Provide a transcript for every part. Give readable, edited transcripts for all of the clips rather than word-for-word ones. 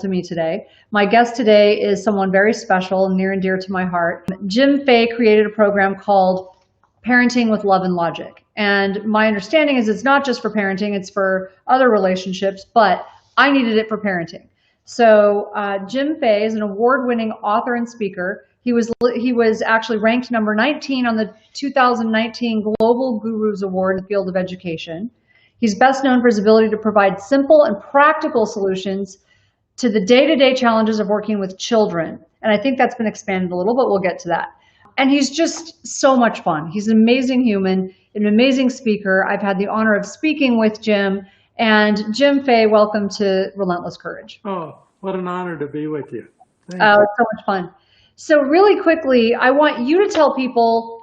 to me today. My guest today is someone very special and near and dear to my heart. Jim Fay created a program called Parenting with Love and Logic. And my understanding is it's not just for parenting, it's for other relationships, but I needed it for parenting. So Jim Fay is an award-winning author and speaker. He was actually ranked number 19 on the 2019 Global Gurus Award in the field of education. He's best known for his ability to provide simple and practical solutions to the day-to-day challenges of working with children. And I think that's been expanded a little, but we'll get to that. And he's just so much fun. He's an amazing human, an amazing speaker. I've had the honor of speaking with Jim. And Jim Fay, welcome to Relentless Courage. Oh, what an honor to be with you. Thank you. It's so much fun. So really quickly, I want you to tell people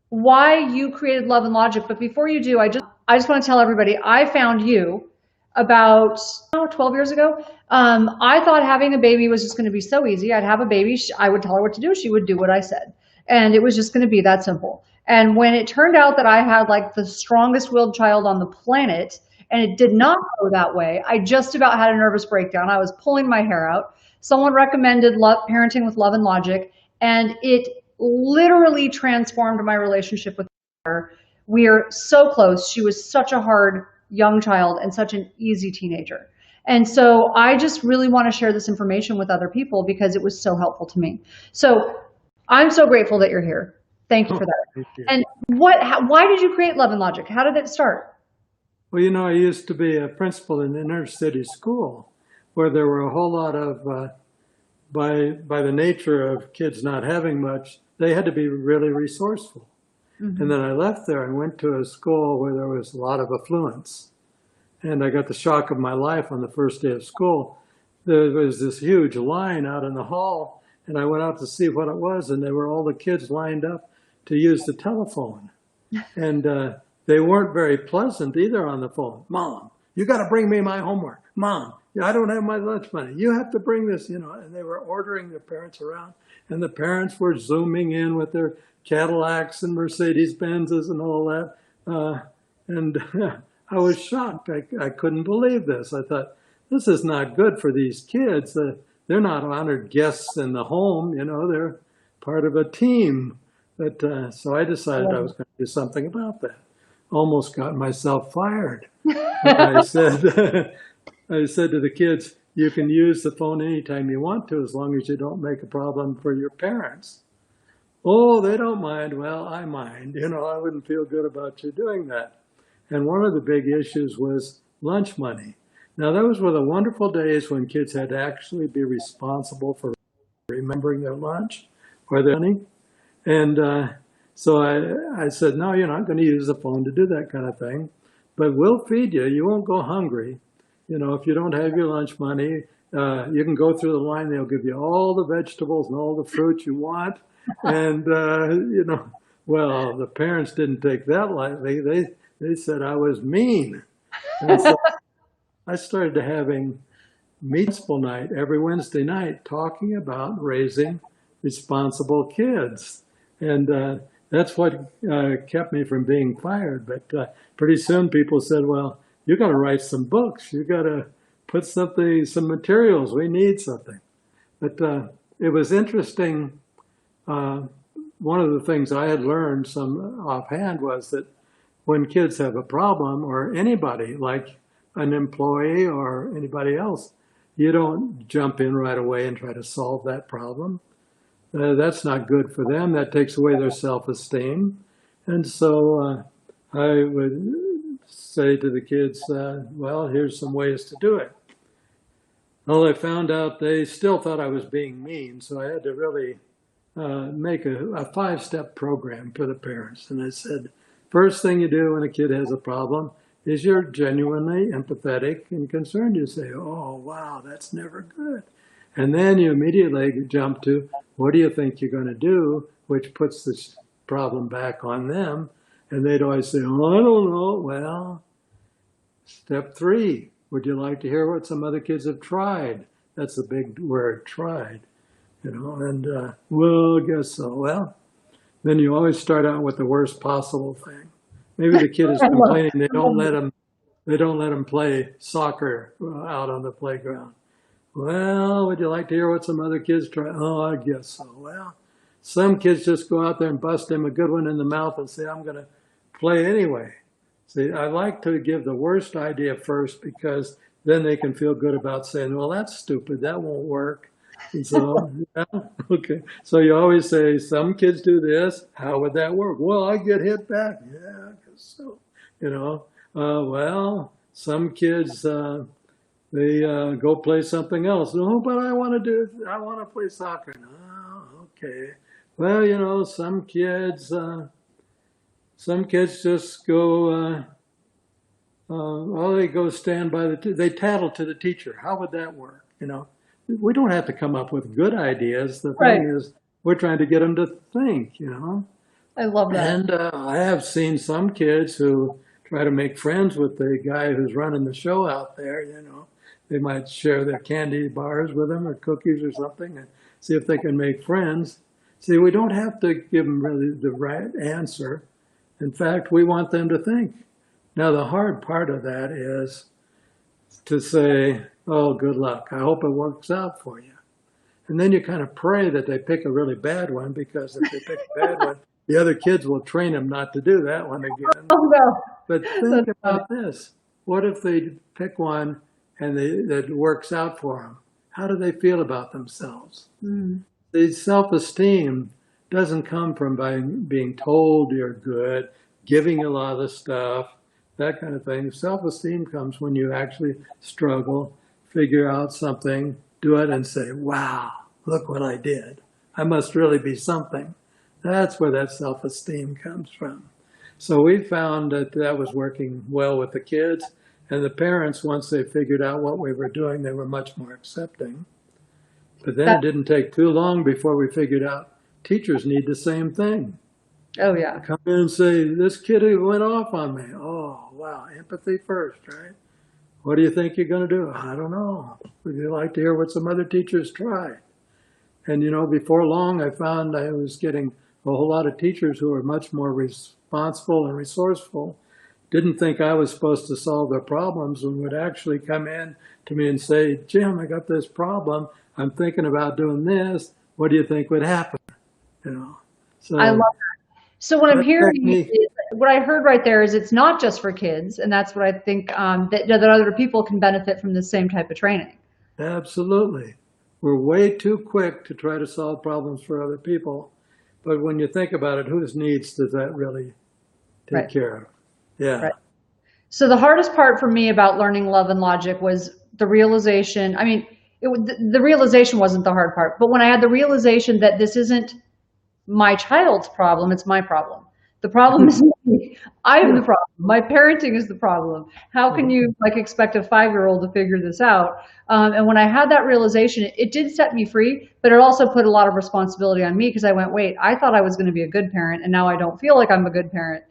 why you created Love and Logic. But before you do, I just want to tell everybody, I found you about 12 years ago. I thought having a baby was just going to be so easy. I'd have a baby. I would tell her what to do. She would do what I said. And it was just going to be that simple. And when it turned out that I had like the strongest willed child on the planet, and it did not go that way, I just about had a nervous breakdown. I was pulling my hair out. Someone recommended Parenting with Love and Logic, and it literally transformed my relationship with her. We are so close. She was such a hard young child and such an easy teenager. And so I just really want to share this information with other people because it was so helpful to me. So I'm so grateful that you're here. Thank you for that. Thank you. And why did you create Love and Logic? How did it start? Well, you know, I used to be a principal in an inner city school where there were a whole lot of, by the nature of kids not having much, they had to be really resourceful. Mm-hmm. And then I left there and went to a school where there was a lot of affluence. And I got the shock of my life on the first day of school. There was this huge line out in the hall, and I went out to see what it was, and there were all the kids lined up to use the telephone. And they weren't very pleasant either on the phone. Mom, you got to bring me my homework. Mom, I don't have my lunch money. You have to bring this, you know. And they were ordering their parents around, and the parents were zooming in with their Cadillacs and Mercedes-Benzes and all that. I was shocked. I couldn't believe this. I thought, this is not good for these kids. They're not honored guests in the home. You know, they're part of a team. But so I decided I was going to do something about that. Almost got myself fired. I said to the kids, you can use the phone anytime you want to, as long as you don't make a problem for your parents. Oh, they don't mind. Well, I mind. You know, I wouldn't feel good about you doing that. And one of the big issues was lunch money. Now, those were the wonderful days when kids had to actually be responsible for remembering their lunch or their money. And so I said, no, you're not going to use the phone to do that kind of thing, but we'll feed you. You won't go hungry. You know, if you don't have your lunch money, you can go through the line. They'll give you all the vegetables and all the fruit you want. And, you know, well, the parents didn't take that lightly. They said I was mean. And so I started having meetful night every Wednesday night talking about raising responsible kids. And that's what kept me from being fired. But pretty soon people said, well, you got to write some books. You got to put some materials. We need something. But it was interesting. One of the things I had learned some offhand was that when kids have a problem, or anybody, like an employee or anybody else, you don't jump in right away and try to solve that problem. That's not good for them. That takes away their self-esteem. And so I would say to the kids, well, here's some ways to do it. Well, I found out they still thought I was being mean, so I had to really make a 5-step program for the parents. And I said, first thing you do when a kid has a problem is you're genuinely empathetic and concerned. You say, oh, wow, that's never good. And then you immediately jump to, what do you think you're going to do? Which puts this problem back on them. And they'd always say, oh, I don't know. Well, step 3, would you like to hear what some other kids have tried? That's a big word, tried. You know, and well, I guess so. Well, then you always start out with the worst possible thing. Maybe the kid is complaining they don't let him play soccer out on the playground. Well, would you like to hear what some other kids try? Oh, I guess so. Well, some kids just go out there and bust him a good one in the mouth and say, I'm going to play anyway. See, I like to give the worst idea first because then they can feel good about saying, well, that's stupid. That won't work. And so, yeah, okay. So you always say, some kids do this. How would that work? Well, I get hit back. Yeah, I guess so. You know, well, some kids, they go play something else. Oh, but I want to play soccer. Oh, okay. Well, you know, some kids just go, oh, they go stand by they tattle to the teacher. How would that work? You know, we don't have to come up with good ideas. The Right. thing is, we're trying to get them to think, you know. I love that. And I have seen some kids who try to make friends with the guy who's running the show out there, you know. They might share their candy bars with him or cookies or something and see if they can make friends. See, we don't have to give them really the right answer. In fact, we want them to think. Now, the hard part of that is to say, oh, good luck. I hope it works out for you. And then you kind of pray that they pick a really bad one, because if they pick a bad one, the other kids will train them not to do that one again. Oh, no. But think about this. What if they pick one and that works out for them? How do they feel about themselves? Mm. The self-esteem doesn't come from by being told you're good, giving you a lot of the stuff, that kind of thing. Self-esteem comes when you actually struggle, figure out something, do it, and say, wow, look what I did. I must really be something. That's where that self-esteem comes from. So we found that that was working well with the kids, and the parents, once they figured out what we were doing, they were much more accepting. But then it didn't take too long before we figured out teachers need the same thing. Oh, yeah. Come in and say, this kid went off on me. Oh, wow, empathy first, right? What do you think you're going to do? I don't know. Would you like to hear what some other teachers tried? And, you know, before long, I found I was getting a whole lot of teachers who were much more responsible and resourceful, didn't think I was supposed to solve their problems, and would actually come in to me and say, Jim, I got this problem. I'm thinking about doing this. What do you think would happen? You know, so I love that. So what I'm hearing is, what I heard right there is it's not just for kids, and that's what I think that other people can benefit from the same type of training. Absolutely. We're way too quick to try to solve problems for other people. But when you think about it, whose needs does that really take care of? Yeah. Right. So the hardest part for me about learning love and logic was the realization. I mean, the realization wasn't the hard part, but when I had the realization that this isn't my child's problem, it's my problem. The problem is me. I'm the problem. My parenting is the problem. How can you expect a 5-year-old to figure this out? And when I had that realization, it did set me free, but it also put a lot of responsibility on me, because I went, wait, I thought I was going to be a good parent, and now I don't feel like I'm a good parent.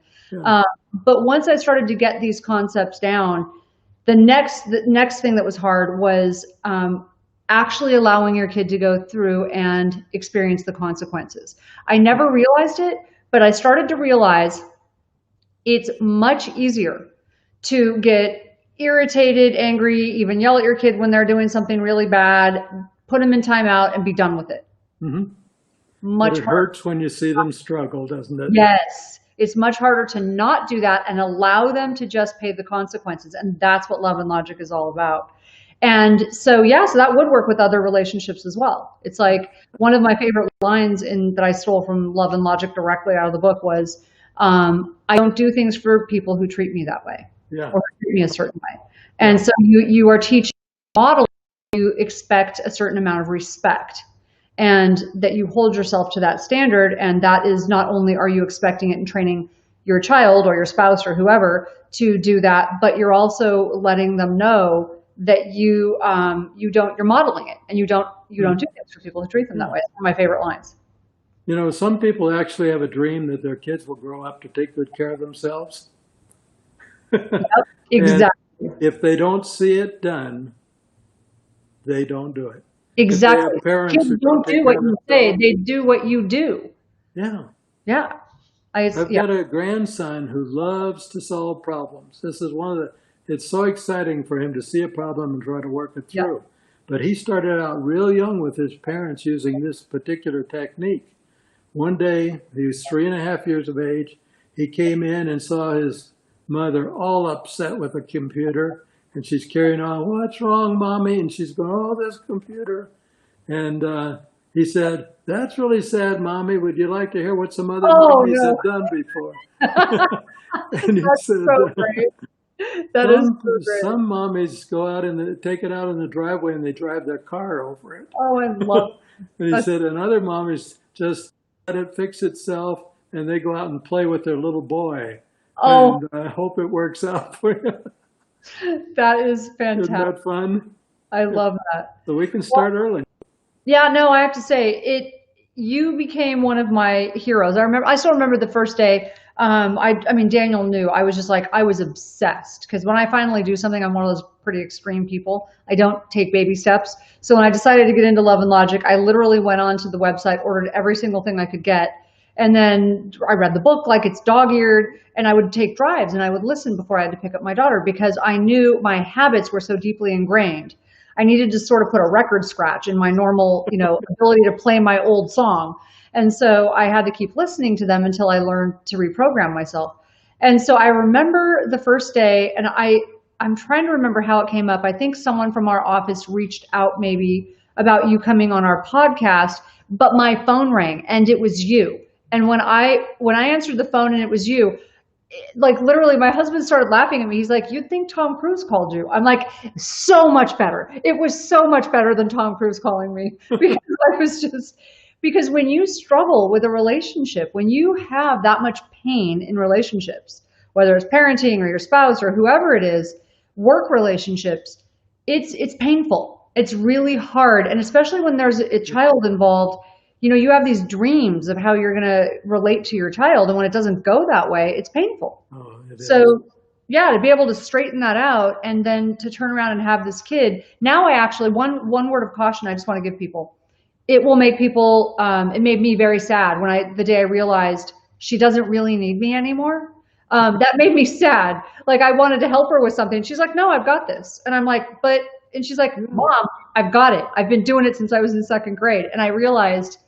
But once I started to get these concepts down, the next thing that was hard was actually allowing your kid to go through and experience the consequences. I never realized it, but I started to realize it's much easier to get irritated, angry, even yell at your kid when they're doing something really bad, put them in timeout, and be done with it. Mm-hmm. Much harder. It hurts when you see them struggle, doesn't it? Yes. It's much harder to not do that and allow them to just pay the consequences. And that's what love and logic is all about. And so, so that would work with other relationships as well. It's like one of my favorite lines that I stole from Love and Logic directly out of the book was, I don't do things for people who treat me that way or treat me a certain way. And so you are teaching model, you expect a certain amount of respect, and that you hold yourself to that standard. And that is, not only are you expecting it and training your child or your spouse or whoever to do that, but you're also letting them know that you're modeling it, and you don't do things for people who treat them that way. It's one of my favorite lines. You know, some people actually have a dream that their kids will grow up to take good care of themselves. Yep, exactly. And if they don't see it done, they don't do it. Exactly. Kids don't do what you say; they do what you do. Yeah. Yeah. I've got a grandson who loves to solve problems. This is it's so exciting for him to see a problem and try to work it through. But he started out real young with his parents using this particular technique. One day, he was 3.5 years of age. He came in and saw his mother all upset with the computer. And she's carrying on, "What's wrong, Mommy?" And she's going, "Oh, this computer." And he said, "That's really sad, Mommy. Would you like to hear what some other mommies have done before?" And he said, so great. That is so great. Some mommies go out and take it out in the driveway and they drive their car over it. Oh, I love it. And he said, and other mommies just let it fix itself and they go out and play with their little boy. Oh, and I hope it works out for you. That is fantastic. Isn't that fun? I love that. So we can start early. Yeah, no, I have to say you became one of my heroes. I still remember the first day. I mean, Daniel knew. I was just like, I was obsessed because when I finally do something, I'm one of those pretty extreme people. I don't take baby steps. So when I decided to get into Love and Logic, I literally went onto the website, ordered every single thing I could get. And then I read the book like it's dog-eared, and I would take drives and I would listen before I had to pick up my daughter because I knew my habits were so deeply ingrained. I needed to sort of put a record scratch in my normal, ability to play my old song. And so I had to keep listening to them until I learned to reprogram myself. And so I remember the first day, and I'm trying to remember how it came up. I think someone from our office reached out maybe about you coming on our podcast, but my phone rang and it was you. And when I answered the phone and it was you, like literally my husband started laughing at me. He's like, "You'd think Tom Cruise called you." I'm like, so much better. It was so much better than Tom Cruise calling me because when you struggle with a relationship, when you have that much pain in relationships, whether it's parenting or your spouse or whoever it is, work relationships, it's painful. It's really hard. And especially when there's a child involved, you have these dreams of how you're going to relate to your child. And when it doesn't go that way, it's painful. Oh, it is. So yeah, to be able to straighten that out and then to turn around and have this kid. Now I actually, one word of caution I just want to give people. It will make people, it made me very sad when the day I realized she doesn't really need me anymore. That made me sad. Like I wanted to help her with something. She's like, "No, I've got this." And I'm like, and she's like, "Mom, I've got it. I've been doing it since I was in second grade." And I realized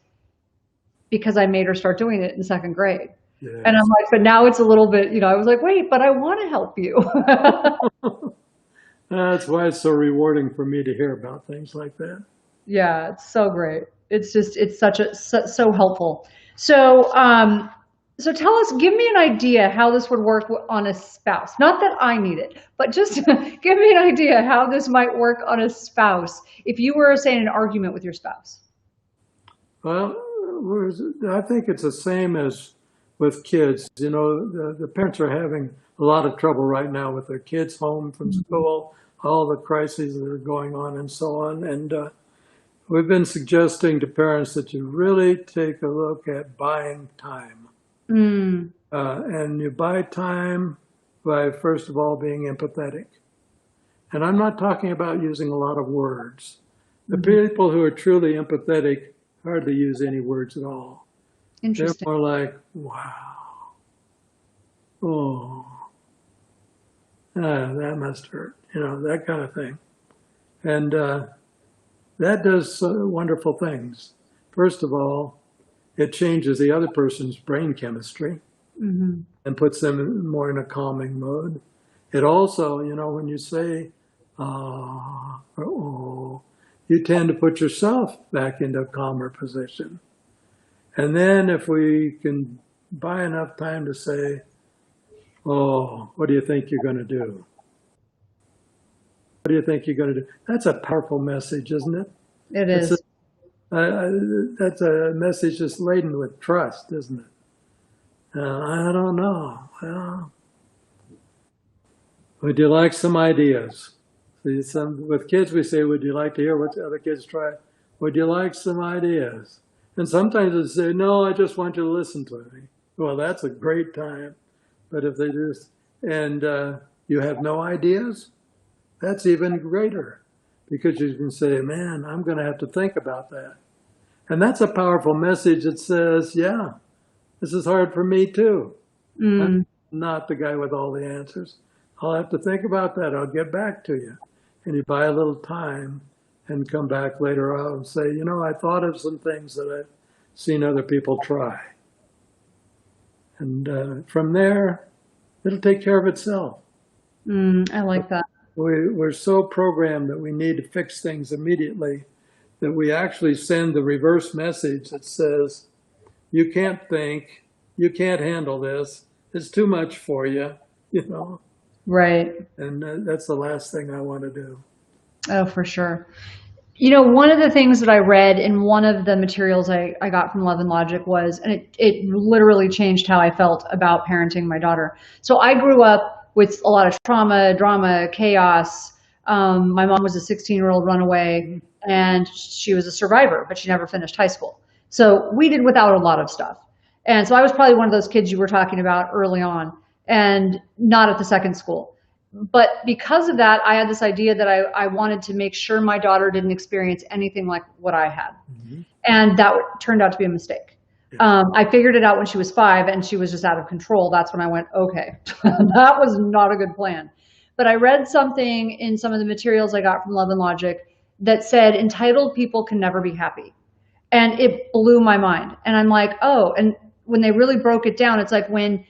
because I made her start doing it in second grade. Yes. And I'm like, but now it's a little bit, I was like, wait, but I want to help you. That's why it's so rewarding for me to hear about things like that. Yeah, it's so great. It's so helpful. So tell us, give me an idea how this would work on a spouse. Not that I need it, but just give me an idea how this might work on a spouse if you were, say, in an argument with your spouse. Well, I think it's the same as with kids. The parents are having a lot of trouble right now with their kids home from school, all the crises that are going on and so on. And we've been suggesting to parents that you really take a look at buying time. And you buy time by, first of all, being empathetic. And I'm not talking about using a lot of words. The people who are truly empathetic hardly use any words at all. Interesting. They're more like, "Wow. Oh. That must hurt." That kind of thing. And that does wonderful things. First of all, it changes the other person's brain chemistry and puts them more in a calming mode. It also, when you say, "Oh," you tend to put yourself back into a calmer position. And then if we can buy enough time to say, "Oh, what do you think you're going to do? What do you think you're going to do?" That's a powerful message, isn't it? It is. That's a message that's laden with trust, isn't it? I don't know. Well, would you like some ideas? With kids, we say, "Would you like to hear what the other kids try? Would you like some ideas?" And sometimes they say, "No, I just want you to listen to me." Well, that's a great time. But if they you have no ideas, that's even greater because you can say, "Man, I'm going to have to think about that." And that's a powerful message that says, "Yeah, this is hard for me too. I'm not the guy with all the answers. I'll have to think about that. I'll get back to you." And you buy a little time and come back later on and say, you know, I thought of some things that I've seen other people try. And from there, it'll take care of itself. I like that. We're so programmed that we need to fix things immediately that we actually send the reverse message that says, you can't think, you can't handle this, it's too much for you, you know. Right. And that's the last thing I want to do. Oh, for sure. You know, one of the things that I read in one of the materials I got from Love and Logic was, and it literally changed how I felt about parenting my daughter. So I grew up with a lot of trauma, drama, chaos. My mom was a 16-year-old runaway, and she was a survivor, but she never finished high school. So we did without a lot of stuff. And so I was probably one of those kids you were talking about early on, and not at the second school. But because of that, I had this idea that I wanted to make sure my daughter didn't experience anything like what I had. Mm-hmm. And that turned out to be a mistake. Yeah. I figured it out when she was 5 and she was just out of control. That's when I went, okay, that was not a good plan. But I read something in some of the materials I got from Love and Logic that said entitled people can never be happy. And it blew my mind. And I'm like, oh, and when they really broke it down, it's like when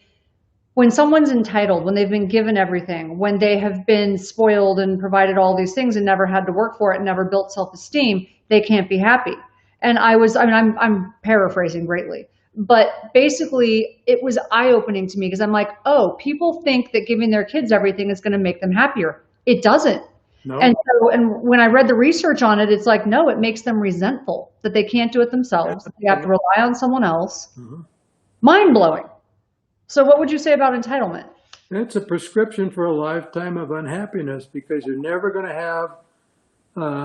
someone's entitled, when they've been given everything, when they have been spoiled and provided all these things and never had to work for it and never built self-esteem, they can't be happy. And I'm paraphrasing greatly, but basically it was eye-opening to me because I'm like, oh, people think that giving their kids everything is going to make them happier. It doesn't. No. And when I read the research on it, it's like, no, it makes them resentful that they can't do it themselves. They have to rely on someone else. Mm-hmm. Mind-blowing. So what would you say about entitlement? It's a prescription for a lifetime of unhappiness because you're never going to have,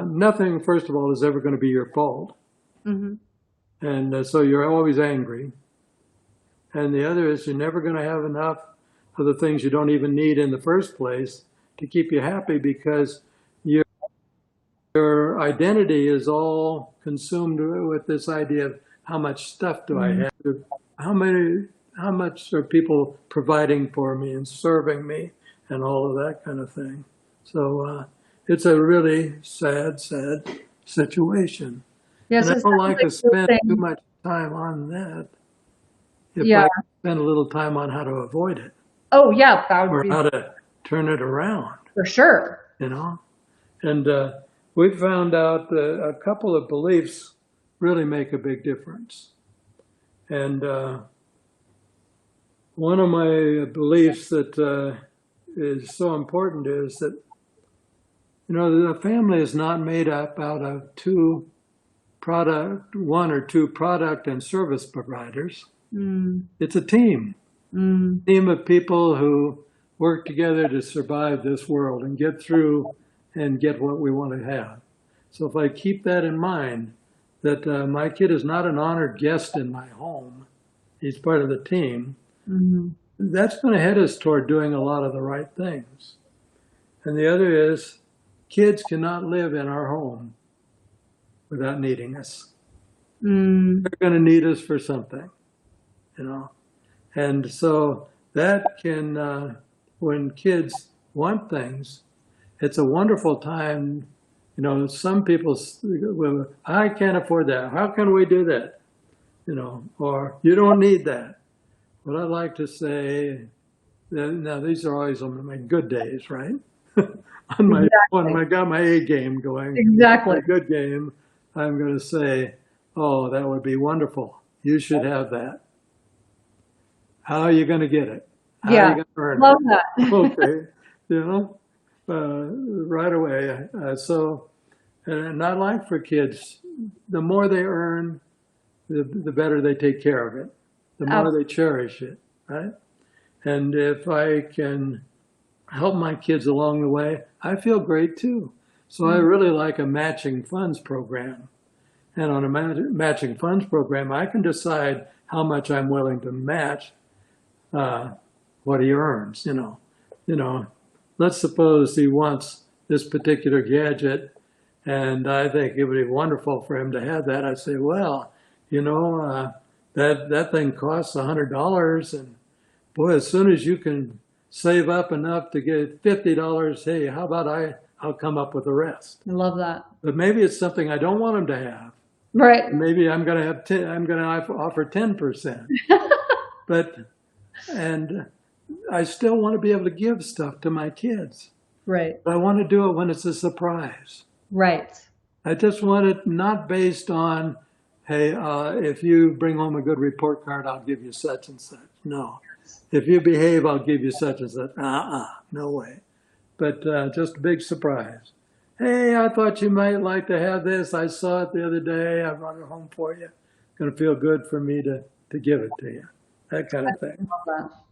nothing, first of all, is ever going to be your fault. Mm-hmm. And so you're always angry. And the other is you're never going to have enough of the things you don't even need in the first place to keep you happy because your identity is all consumed with this idea of how much stuff do I have, how much are people providing for me and serving me and all of that kind of thing. So it's a really sad situation. Yes, and I don't like to spend too much time on that if I spend a little time on how to avoid it. Oh, yeah. That would or how to turn it around. For sure. You know? And we found out that a couple of beliefs really make a big difference. And one of my beliefs that is so important is that, you know, the family is not made up out of one or two product and service providers. Mm. It's a team. Mm. A team of people who work together to survive this world and get through and get what we want to have. So if I keep that in mind, that my kid is not an honored guest in my home, he's part of the team, mm-hmm. That's going to head us toward doing a lot of the right things. And the other is, kids cannot live in our home without needing us. Mm. They're going to need us for something, you know. And so that can, when kids want things, it's a wonderful time. You know, some people, well, I can't afford that. How can we do that? You know, or you don't need that. What I like to say, now these are always on my good days, right? When I got my A game going, exactly, my good game, I'm going to say, oh, that would be wonderful. You should have that. How are you going to get it? How are you going to earn love it? That. Okay, you know, right away. And I like for kids, the more they earn, the better they take care of it, the more they cherish it, right? And if I can help my kids along the way, I feel great too. So I really like a matching funds program. And on a matching funds program, I can decide how much I'm willing to match what he earns, you know. Let's suppose he wants this particular gadget, and I think it would be wonderful for him to have that. I say, well, you know, that thing costs $100, and boy, as soon as you can save up enough to get $50, hey, how about I'll come up with the rest. I love that. But maybe it's something I don't want them to have. Right. Maybe I'm going to have I'm going to offer 10%. And I still want to be able to give stuff to my kids. Right. But I want to do it when it's a surprise. Right. I just want it not based on, hey, if you bring home a good report card, I'll give you such and such. No. If you behave, I'll give you such and such. No way. But just a big surprise. Hey, I thought you might like to have this. I saw it the other day. I brought it home for you. It's going to feel good for me to give it to you. That kind of thing.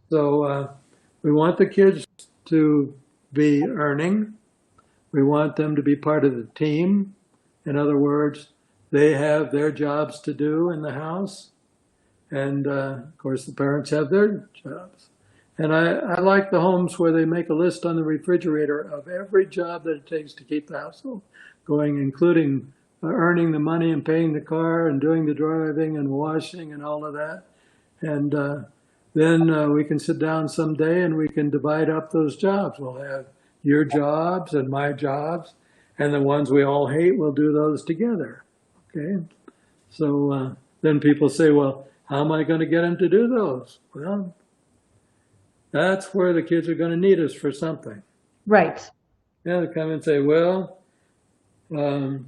So we want the kids to be earning. We want them to be part of the team. In other words, they have their jobs to do in the house. And of course, the parents have their jobs. And I like the homes where they make a list on the refrigerator of every job that it takes to keep the household going, including earning the money and paying the car and doing the driving and washing and all of that. And then we can sit down someday and we can divide up those jobs. We'll have your jobs and my jobs, and the ones we all hate, we'll do those together. Okay? So then people say, well, how am I going to get them to do those? Well, that's where the kids are going to need us for something. Right. Yeah, they come and say, well, will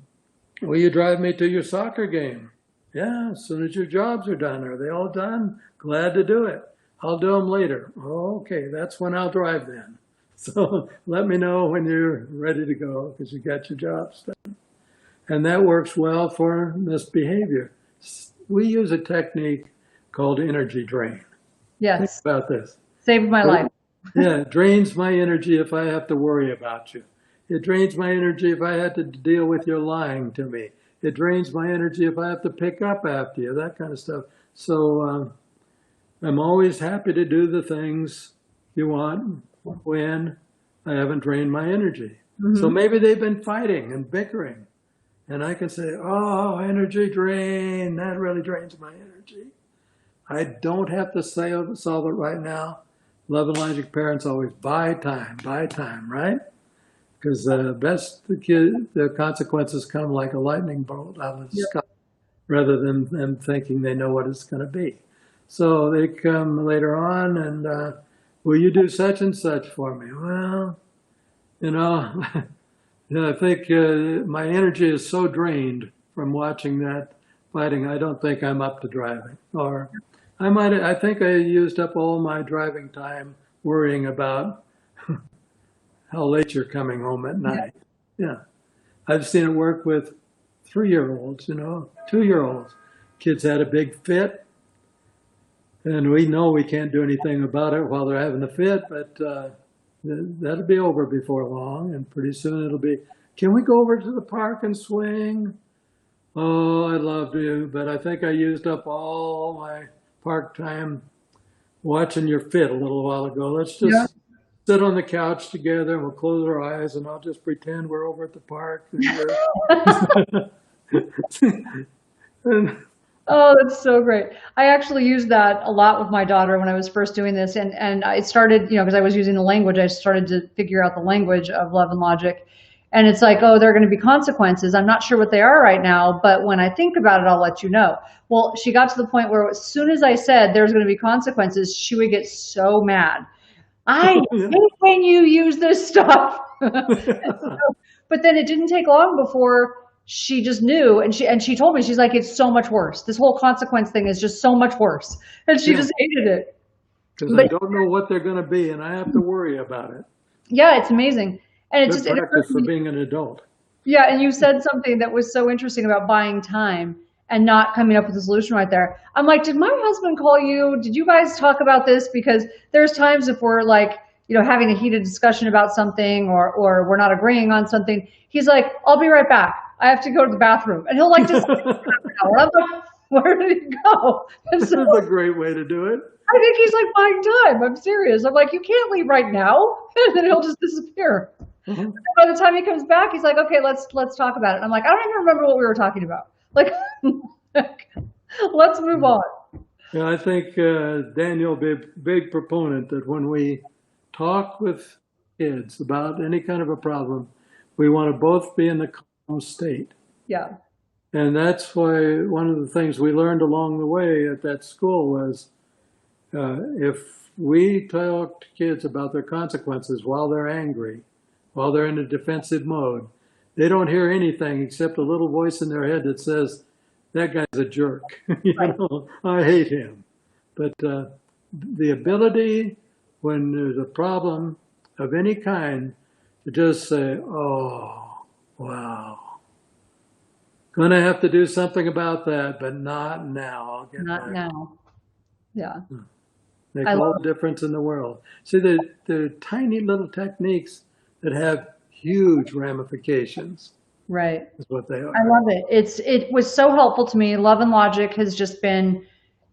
you drive me to your soccer game? Yeah, as soon as your jobs are done. Are they all done? Glad to do it. I'll do them later. Oh, okay, that's when I'll drive then. So let me know when you're ready to go because you got your jobs done. And that works well for misbehavior. We use a technique called energy drain. Yes. Think about this. Saved my life. Yeah, it drains my energy if I have to worry about you. It drains my energy if I had to deal with your lying to me. It drains my energy if I have to pick up after you, that kind of stuff. So I'm always happy to do the things you want when I haven't drained my energy. Mm-hmm. So maybe they've been fighting and bickering. And I can say, oh, energy drain, that really drains my energy. I don't have to solve it right now. Love and logic parents always buy time, right? Because the consequences come like a lightning bolt out of the sky, rather than them thinking they know what it's going to be. So they come later on and, will you do such and such for me? Well, I think my energy is so drained from watching that fighting, I don't think I'm up to driving. Or I think I used up all my driving time worrying about how late you're coming home at night. Yeah. I've seen it work with 3-year-olds, 2-year-olds. Kids had a big fit, and we know we can't do anything about it while they're having a fit, but that'll be over before long, and pretty soon it'll be, can we go over to the park and swing? Oh, I'd love to, but I think I used up all my park time watching your fit a little while ago. Let's just sit on the couch together and we'll close our eyes and I'll just pretend we're over at the park. And oh, that's so great. I actually used that a lot with my daughter when I was first doing this. And I started, because I was using the language, I started to figure out the language of love and logic. And it's like, oh, there are going to be consequences. I'm not sure what they are right now, but when I think about it, I'll let you know. Well, she got to the point where as soon as I said there's going to be consequences, she would get so mad. I hate when you use this stuff. But then it didn't take long before she just knew, and she told me, she's like, it's so much worse. This whole consequence thing is just so much worse. And she just hated it. Because I don't know what they're going to be, and I have to worry about it. Yeah, it's amazing. And it's just practice for being an adult. Yeah, and you said something that was so interesting about buying time and not coming up with a solution right there. I'm like, did my husband call you? Did you guys talk about this? Because there's times if we're like, having a heated discussion about something or we're not agreeing on something, he's like, I'll be right back. I have to go to the bathroom. And he'll like just I'm like, where did he go? And this is a great way to do it. I think he's like buying time. I'm serious. I'm like, you can't leave right now. And then he'll just disappear. Mm-hmm. By the time he comes back, he's like, okay, let's talk about it. And I'm like, I don't even remember what we were talking about. Like, let's move on. Yeah, I think Daniel will be a big proponent that when we talk with kids about any kind of a problem, We want to both be in the calm state. Yeah. And that's why one of the things we learned along the way at that school was if we talk to kids about their consequences while they're angry, while they're in a defensive mode, they don't hear anything except a little voice in their head that says, that guy's a jerk. I hate him. But the ability when there's a problem of any kind to just say, oh, wow. Gonna have to do something about that, but not now. I'll get Not back. now. Yeah. Make all the difference in the world. See, they're tiny little techniques that have huge ramifications. Right. Is what they are. I love it. It was so helpful to me. Love and Logic has just been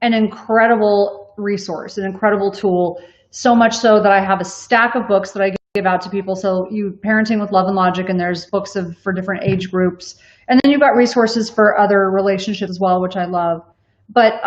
an incredible resource, an incredible tool. So much so that I have a stack of books that I give out to people. So you parenting with Love and Logic, and there's books for different age groups. And then you've got resources for other relationships as well, which I love. But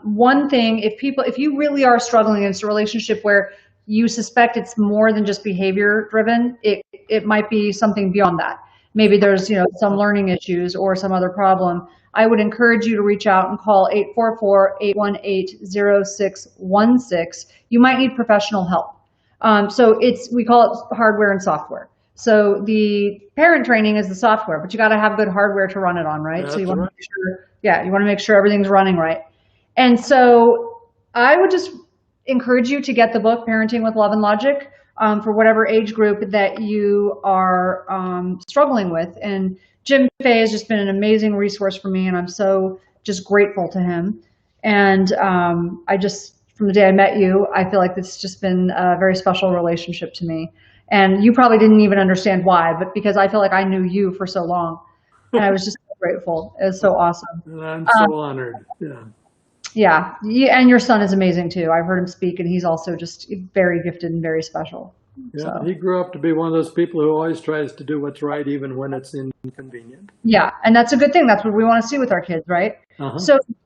one thing, if you really are struggling against a relationship where you suspect it's more than just behavior driven, it might be something beyond that. Maybe there's some learning issues or some other problem. I would encourage you to reach out and call 844-818-0616. You might need professional help. So we call it hardware and software. So the parent training is the software, but you got to have good hardware to run it on, right? So you want to make sure, you want to make sure everything's running right. And so I would just encourage you to get the book, Parenting with Love and Logic, for whatever age group that you are struggling with. And Jim Fay has just been an amazing resource for me, and I'm so just grateful to him. And from the day I met you, I feel like it's just been a very special relationship to me. And you probably didn't even understand why, but because I feel like I knew you for so long, and I was just so grateful. It was so awesome. And I'm so honored. Yeah, and your son is amazing too. I've heard him speak, and he's also just very gifted and very special. Yeah, so. He grew up to be one of those people who always tries to do what's right, even when it's inconvenient. Yeah, and that's a good thing. That's what we want to see with our kids, right?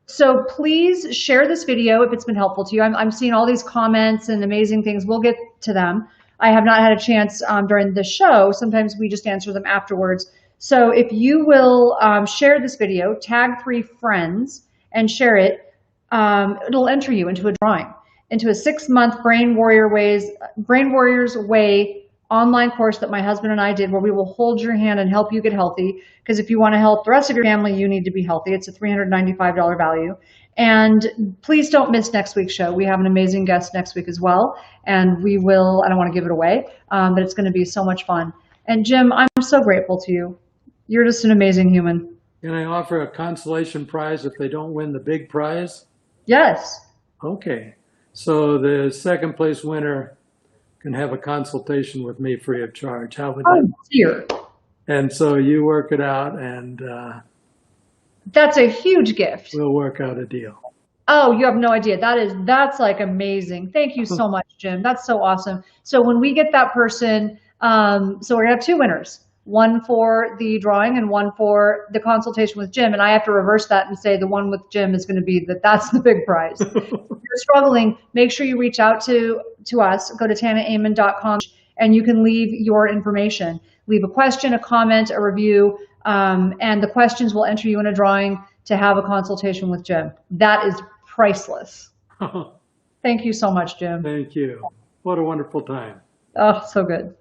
So please share this video if it's been helpful to you. I'm seeing all these comments and amazing things. We'll get to them. I have not had a chance during the show. Sometimes we just answer them afterwards. So if you will share this video, tag 3 friends, and share it, it'll enter you into a drawing, into a 6-month Brain Warriors Way online course that my husband and I did, where we will hold your hand and help you get healthy. Because if you want to help the rest of your family, you need to be healthy. It's a $395 value. And please don't miss next week's show. We have an amazing guest next week as well. And we will, I don't want to give it away, but it's going to be so much fun. And Jim, I'm so grateful to you. You're just an amazing human. Can I offer a consolation prize if they don't win the big prize? Yes. Okay. So the second place winner can have a consultation with me free of charge. How would that? Dear. And so you work it out, and that's a huge gift. We'll work out a deal. Oh, you have no idea. That's like amazing. Thank you so much, Jim. That's so awesome. So when we get that person, so we're gonna have 2 winners, one for the drawing and one for the consultation with Jim. And I have to reverse that and say the one with Jim is going to be that's the big prize. If you're struggling, make sure you reach out to us. Go to tanaamen.com and you can leave your information. Leave a question, a comment, a review, and the questions will enter you in a drawing to have a consultation with Jim. That is priceless. Thank you so much, Jim. Thank you. What a wonderful time. Oh, so good.